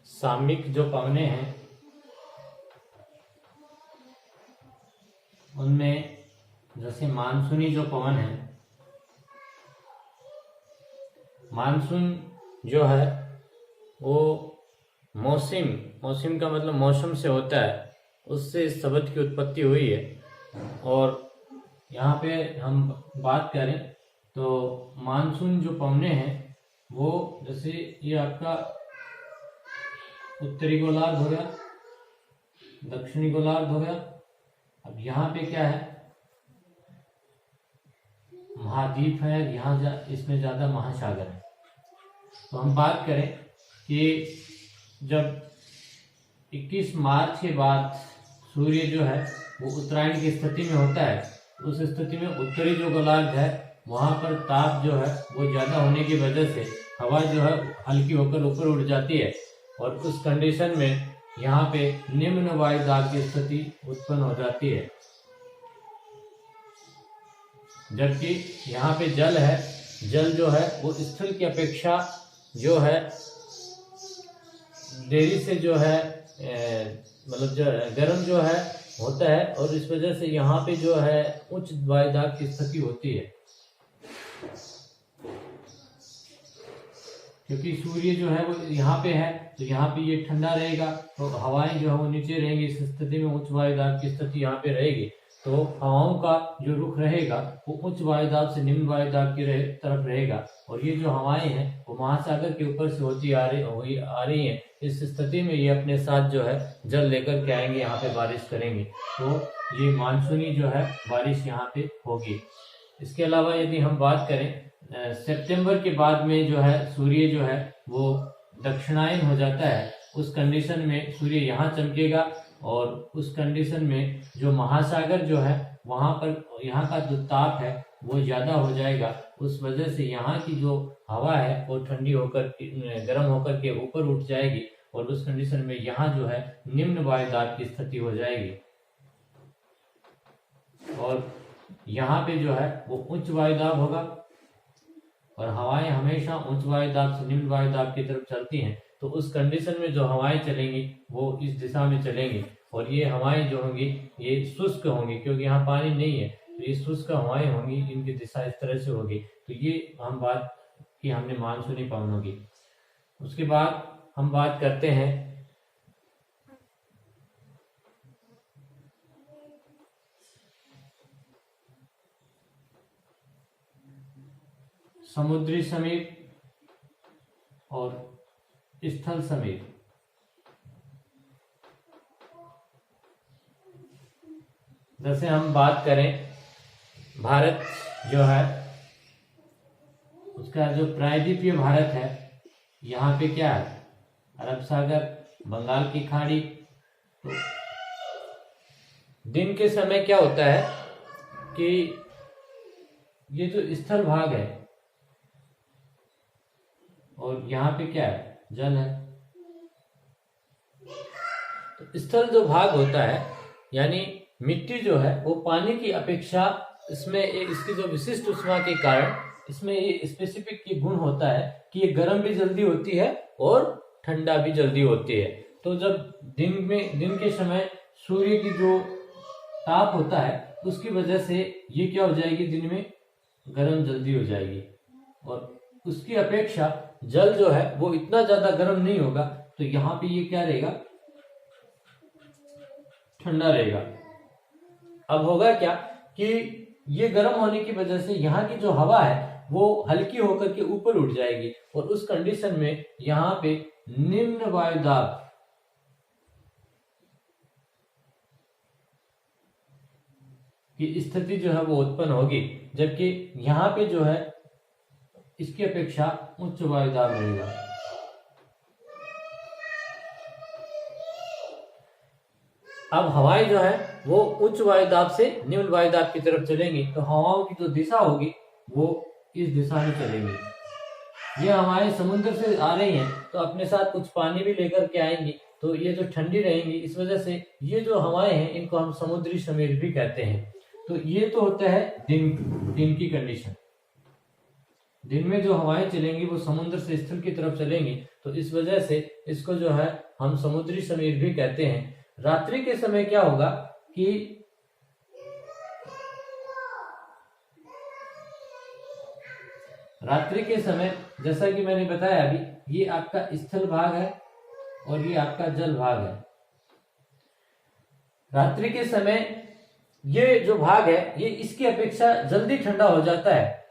सामयिक जो पवनें हैं उनमें जैसे मानसूनी जो पवन है, मानसून जो है वो मौसम का मतलब मौसम से होता है, उससे इस शब्द की उत्पत्ति हुई है। और यहाँ पे हम बात करें तो मानसून जो पवने हैं वो जैसे ये आपका उत्तरी गोलार्ध हो गया, दक्षिणी गोलार्ध हो गया। अब यहाँ पे क्या है, महाद्वीप है, यहाँ इसमें ज्यादा महासागर है। तो हम बात करें कि जब 21 मार्च के बाद सूर्य जो है वो उत्तरायण की स्थिति में होता है, उस स्थिति में उत्तरी जो गोलार्ध है वहां पर ताप जो है वो ज्यादा होने की वजह से हवा जो है हल्की होकर ऊपर उड़ जाती है, और उस कंडीशन में यहाँ पे निम्न वायुदाब की स्थिति उत्पन्न हो जाती है। जबकि यहाँ पे जल है, जल जो है वो स्थल की अपेक्षा जो है देरी से जो है मतलब जो गर्म जो है होता है, और इस वजह से यहाँ पे जो है उच्च वायुदाब की स्थिति होती है। क्योंकि सूर्य जो है वो यहाँ पे है तो यहाँ पे ये ठंडा रहेगा, तो हवाएं जो है वो नीचे रहेंगी। इस स्थिति में उच्च वायुदाब की स्थिति यहाँ पे रहेगी, तो हवाओं का जो रुख रहेगा वो उच्च वायुदाब से निम्न वायुदाब की तरफ रहेगा। और ये जो हवाएं हैं वो महासागर के ऊपर से होती आ रही हैं। इस स्थिति में ये अपने साथ जो है जल लेकर के आएंगे, यहाँ पे बारिश करेंगे, तो ये मानसूनी जो है बारिश यहाँ पे होगी। इसके अलावा यदि हम बात करें सितंबर के बाद में जो है सूर्य जो है वो दक्षिणायन हो जाता है, उस कंडीशन में सूर्य यहाँ चमकेगा, और उस कंडीशन में जो महासागर जो है वहां पर यहाँ का जो ताप है वो ज्यादा हो जाएगा। उस वजह से यहाँ की जो हवा है वो ठंडी होकर गर्म होकर के ऊपर उठ जाएगी, और उस कंडीशन में यहाँ जो है निम्न वायुदाब की स्थिति हो जाएगी, और यहाँ पे जो है वो उच्च वायुदाब होगा। और हवाएं हमेशा उच्च वायुदाब से निम्न वायुदाब की तरफ चलती हैं, तो उस कंडीशन में जो हवाएं चलेंगी वो इस दिशा में चलेंगी, और ये हवाएं जो होंगी ये शुष्क होंगी, क्योंकि यहाँ पानी नहीं है, तो ये शुष्क हवाएं होंगी, इनकी दिशा इस तरह से होगी। तो ये हम बात की हमने मानसूनी पवनों की। उसके बाद हम बात करते हैं समुद्री समीप और स्थल समीप। जैसे हम बात करें भारत जो है उसका जो प्रायद्वीपीय भारत है, यहाँ पे क्या है, अरब सागर, बंगाल की खाड़ी। तो दिन के समय क्या होता है कि ये जो स्थल भाग है और यहाँ पे क्या है, जल है। तो स्थल जो भाग होता है यानी मिट्टी जो है वो पानी की अपेक्षा इसमें इसकी जो विशिष्ट ऊष्मा के कारण इसमें ये स्पेसिफिक ये गुण होता है कि ये गर्म भी जल्दी होती है और ठंडा भी जल्दी होती है। तो जब दिन के समय सूर्य की जो ताप होता है उसकी वजह से ये क्या हो जाएगी, दिन में गर्म जल्दी हो जाएगी, और उसकी अपेक्षा जल जो है वो इतना ज्यादा गर्म नहीं होगा, तो यहाँ पे ये क्या रहेगा, ठंडा रहेगा। अब होगा क्या कि ये गर्म होने की वजह से यहाँ की जो हवा है वो हल्की होकर के ऊपर उठ जाएगी, और उस कंडीशन में यहाँ पे निम्न वायुदाब की स्थिति जो है वो उत्पन्न होगी, जबकि यहाँ पे जो है इसकी अपेक्षा उच्च वायुदाब रहेगा। अब हवाएं जो है वो उच्च वायुदाब से निम्न वायुदाब की तरफ चलेंगी, तो हवाओं की जो दिशा होगी वो इस दिशा में चलेंगी। ये हवाएं समुद्र से आ रही हैं तो अपने साथ कुछ पानी भी लेकर के आएंगी, तो ये जो ठंडी रहेंगी, इस वजह से ये जो हवाएं हैं इनको हम समुद्री समीर भी कहते हैं। तो ये तो होता है दिन की कंडीशन। दिन में जो हवाएं चलेंगी वो समुद्र से स्थल की तरफ चलेंगी, तो इस वजह से इसको जो है हम समुद्री समीर भी कहते हैं। रात्रि के समय क्या होगा कि रात्रि के समय जैसा कि मैंने बताया अभी, ये आपका स्थल भाग है और ये आपका जल भाग है। रात्रि के समय ये जो भाग है ये इसकी अपेक्षा जल्दी ठंडा हो जाता है।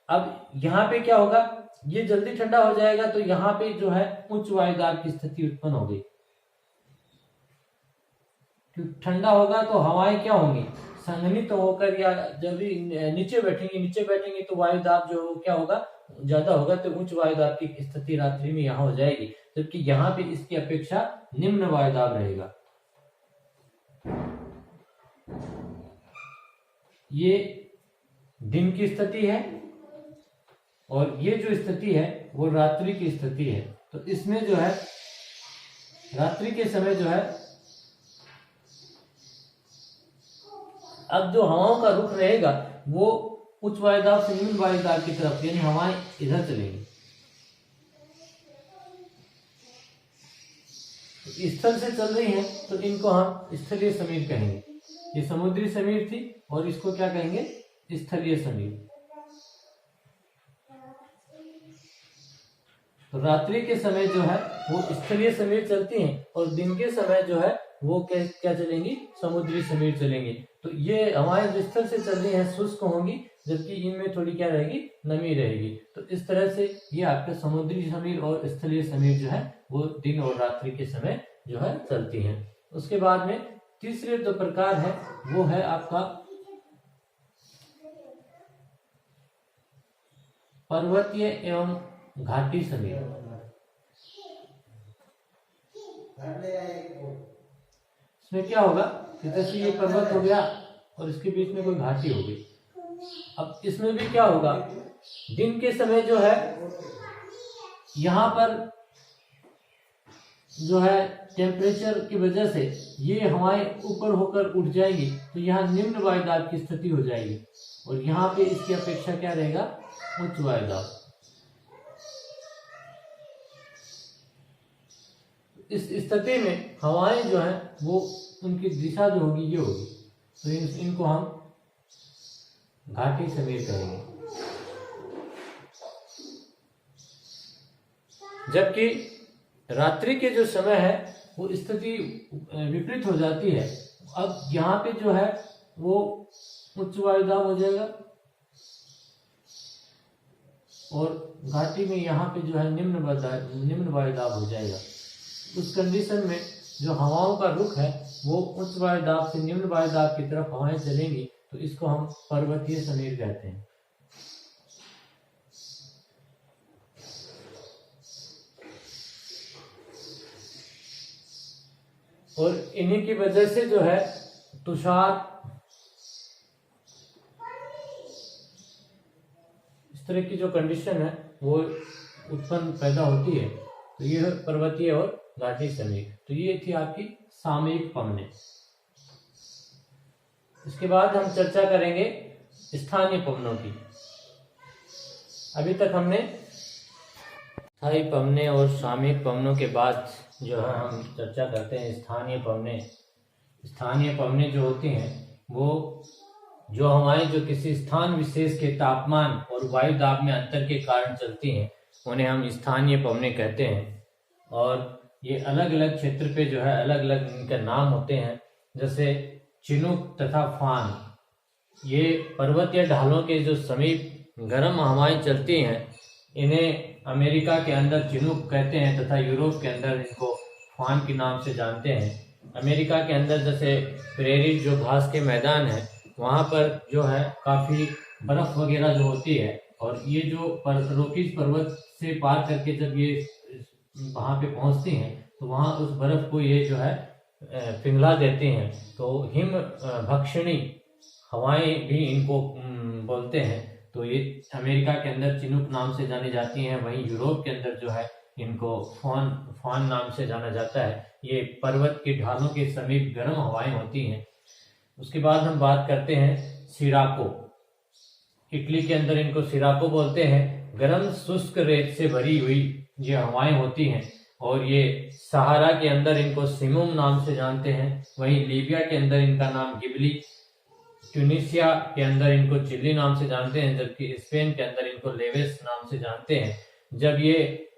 अब यहाँ पे क्या होगा, ये जल्दी ठंडा हो जाएगा तो यहाँ पे जो है उच्च वायुदाब की स्थिति उत्पन्न होगी। क्योंकि ठंडा होगा तो हवाएं क्या होंगी, संघनित होकर, या जब भी नीचे बैठेंगे तो वायुदाब जो क्या होगा, ज्यादा होगा, तो उच्च वायुदाब की स्थिति रात्रि में यहाँ हो जाएगी, जबकि यहाँ पे इसकी अपेक्षा निम्न वायुदाब रहेगा। ये दिन की स्थिति है और ये जो स्थिति है वो रात्रि की स्थिति है। तो इसमें जो है रात्रि के समय जो है अब जो हवाओं का रुख रहेगा वो उच्च वायुदाब से निम्न वायुदाब की तरफ, यानी हवाएं इधर चलेंगी। स्थल से चल रही हैं तो इनको हम स्थलीय समीर कहेंगे। ये समुद्री समीर थी और इसको क्या कहेंगे, स्थलीय समीर। तो रात्रि के समय जो है वो स्थलीय समीर चलती हैं और दिन के समय जो है वो क्या चलेंगी, समुद्री समीर चलेंगी। तो ये हवाएं जो स्थल से चल रही हैं शुष्क होंगी, जबकि इनमें थोड़ी क्या रहेगी, नमी रहेगी। तो इस तरह से ये आपके समुद्री समीर और स्थलीय समीर जो है वो दिन और रात्रि के समय जो है चलती हैं। उसके बाद में तीसरे जो प्रकार है वो है आपका पर्वतीय एवं घाटी समीर। इसमें क्या होगा कि जैसे ये पर्वत हो गया और इसके बीच में कोई घाटी हो गई। अब इसमें भी क्या होगा, दिन के समय जो है यहाँ पर जो है टेम्परेचर की वजह से ये हवाएं ऊपर होकर उठ जाएगी, तो यहाँ निम्न वायुदाब की स्थिति हो जाएगी और यहाँ पे इसकी अपेक्षा क्या रहेगा, उच्च वायुदाब। इस स्थिति में हवाएं जो है वो उनकी दिशा जो होगी ये होगी, तो इनको हम घाटी समीर कहेंगे। जबकि रात्रि के जो समय है वो स्थिति विपरीत हो जाती है। अब यहाँ पे जो है वो उच्च वायुदाब हो जाएगा और घाटी में यहाँ पे जो है निम्न वायुदाब हो जाएगा। उस कंडीशन में जो हवाओं का रुख है वो उच्च वायुदाब से निम्न वायुदाब की तरफ हवाएं चलेंगी, तो इसको हम पर्वतीय समीर कहते हैं। और इन्हीं की वजह से जो है तुषार, इस तरह की जो कंडीशन है वो उत्पन्न पैदा होती है। तो ये पर्वतीय और घाटी समीर। तो ये थी आपकी सामयिक पवनें। इसके बाद हम चर्चा करेंगे स्थानीय पवनों की। अभी तक हमने स्थायी पवनें और सामयिक पवनों के बाद जो है हम चर्चा करते हैं स्थानीय पवनें। स्थानीय पवनें जो होती हैं वो जो हवाएं जो किसी स्थान विशेष के तापमान और वायु दाब में अंतर के कारण चलती हैं उन्हें हम स्थानीय पवनें कहते हैं। और ये अलग अलग क्षेत्र पे जो है अलग अलग इनके नाम होते हैं, जैसे चिनूक तथा फान। ये पर्वतीय ढालों के जो समीप गर्म हवाएं चलती हैं इन्हें अमेरिका के अंदर चिनूक कहते हैं तथा यूरोप के अंदर इनको फान के नाम से जानते हैं। अमेरिका के अंदर जैसे प्रेरी जो घास के मैदान है वहाँ पर जो है काफ़ी बर्फ़ वगैरह जो होती है, और ये जो रोकीज पर्वत से पार करके जब ये वहाँ पे पहुँचती हैं तो वहाँ उस बर्फ़ को ये जो है पिघला देते हैं। तो हिम भक्षणी हवाएं भी इनको बोलते हैं। तो ये अमेरिका के अंदर चिनूक नाम से जानी जाती हैं, वहीं यूरोप के अंदर जो है इनको फान नाम से जाना जाता है। ये पर्वत की ढालों के समीप गर्म हवाएं होती हैं। उसके बाद हम बात करते हैं सिराको। इटली के अंदर इनको सिराको बोलते हैं गर्म शुष्क रेत से भरी हुई ये हवाएं होती हैं और ये सहारा के अंदर इनको सिमुम नाम से जानते हैं, वहीं लीबिया के अंदर इनका नाम गिबली, ट्यूनिसिया के अंदर इनको चिल्ली नाम से जानते हैं, जबकि स्पेन के अंदर इनको लेवेस नाम से जानते हैं। जब ये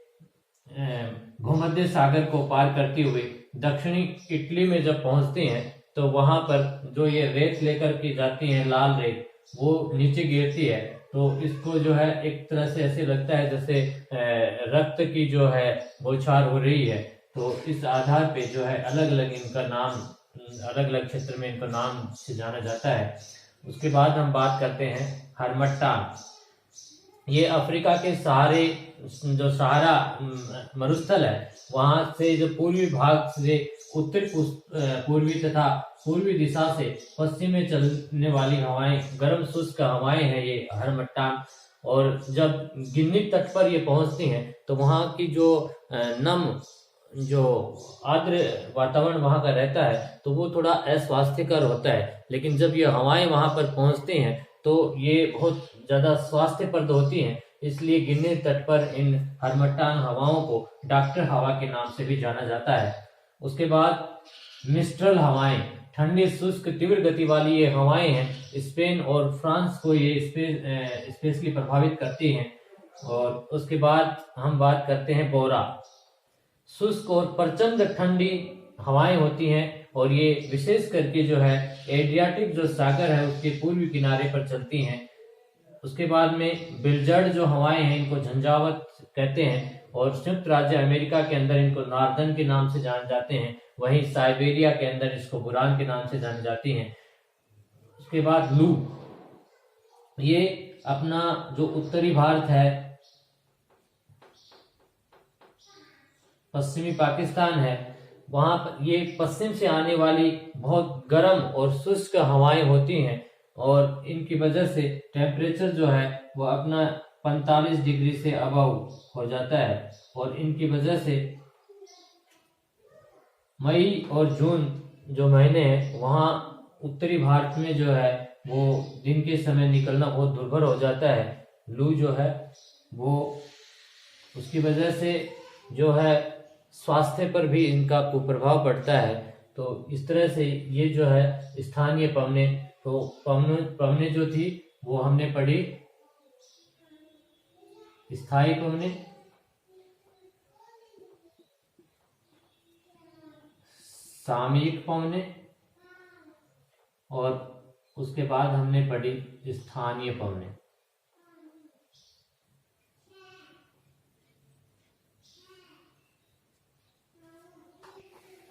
भूमध्य सागर को पार करती हुई दक्षिणी इटली में जब पहुंचती हैं तो वहां पर जो ये रेत लेकर की जाती है, लाल रेत, वो नीचे गिरती है। तो इसको जो है एक तरह से ऐसे लगता है जैसे रक्त की जो है बौछार हो रही है। तो इस आधार पे जो है अलग अलग इनका नाम, अलग अलग क्षेत्र में इनका नाम से जाना जाता है। उसके बाद हम बात करते हैं हरमट्टान। ये अफ्रीका के सहारे जो सहारा मरुस्थल है वहां से जो पूर्वी भाग से उत्तर पूर्वी तथा पूर्वी दिशा से पश्चिम में चलने वाली हवाएं, गर्म शुष्क हवाएं हैं ये हरमट्टान। और जब गिन्नी तट पर ये पहुंचती हैं तो वहां की जो नम जो आर्द्र वातावरण वहां का रहता है तो वो थोड़ा अस्वास्थ्यकर होता है, लेकिन जब ये हवाएं वहां पर पहुंचती हैं तो ये बहुत ज्यादा स्वास्थ्यप्रद होती हैं। इसलिए गिन्नी तट पर इन हरमट्टान हवाओं को डॉक्टर हवा के नाम से भी जाना जाता है। उसके बाद मिस्ट्रल हवाएं, ठंडी शुष्क तीव्र गति वाली ये हवाएं हैं, स्पेन और फ्रांस को ये स्पेशली प्रभावित करती हैं। और उसके बाद हम बात करते हैं बोरा। शुष्क और प्रचंड ठंडी हवाएं होती हैं और ये विशेष करके जो है एड्रियाटिक जो सागर है उसके पूर्वी किनारे पर चलती हैं। उसके बाद में बिलजर्ड जो हवाएं हैं इनको झंझावत कहते हैं और संयुक्त राज्य अमेरिका के अंदर इनको नॉर्दर्न के नाम से जाने जाते हैं, वहीं साइबेरिया के अंदर इसको बुरान के नाम से जानी जाती हैं। उसके बाद लू, ये अपना जो उत्तरी भारत है, पश्चिमी पाकिस्तान है, वहां पर ये पश्चिम से आने वाली बहुत गर्म और शुष्क हवाएं होती हैं और इनकी वजह से टेम्परेचर जो है वो अपना 45 डिग्री से अबव हो जाता है। और इनकी वजह से मई और जून जो महीने हैं वहाँ उत्तरी भारत में जो है वो दिन के समय निकलना बहुत दुर्भर हो जाता है। लू जो है वो उसकी वजह से जो है स्वास्थ्य पर भी इनका कुप्रभाव पड़ता है। तो इस तरह से ये जो है स्थानीय पवने, तो पवने जो थी वो हमने पढ़ी स्थायी पवने, सामयिक पवने और उसके बाद हमने पढ़ी स्थानीय पवने।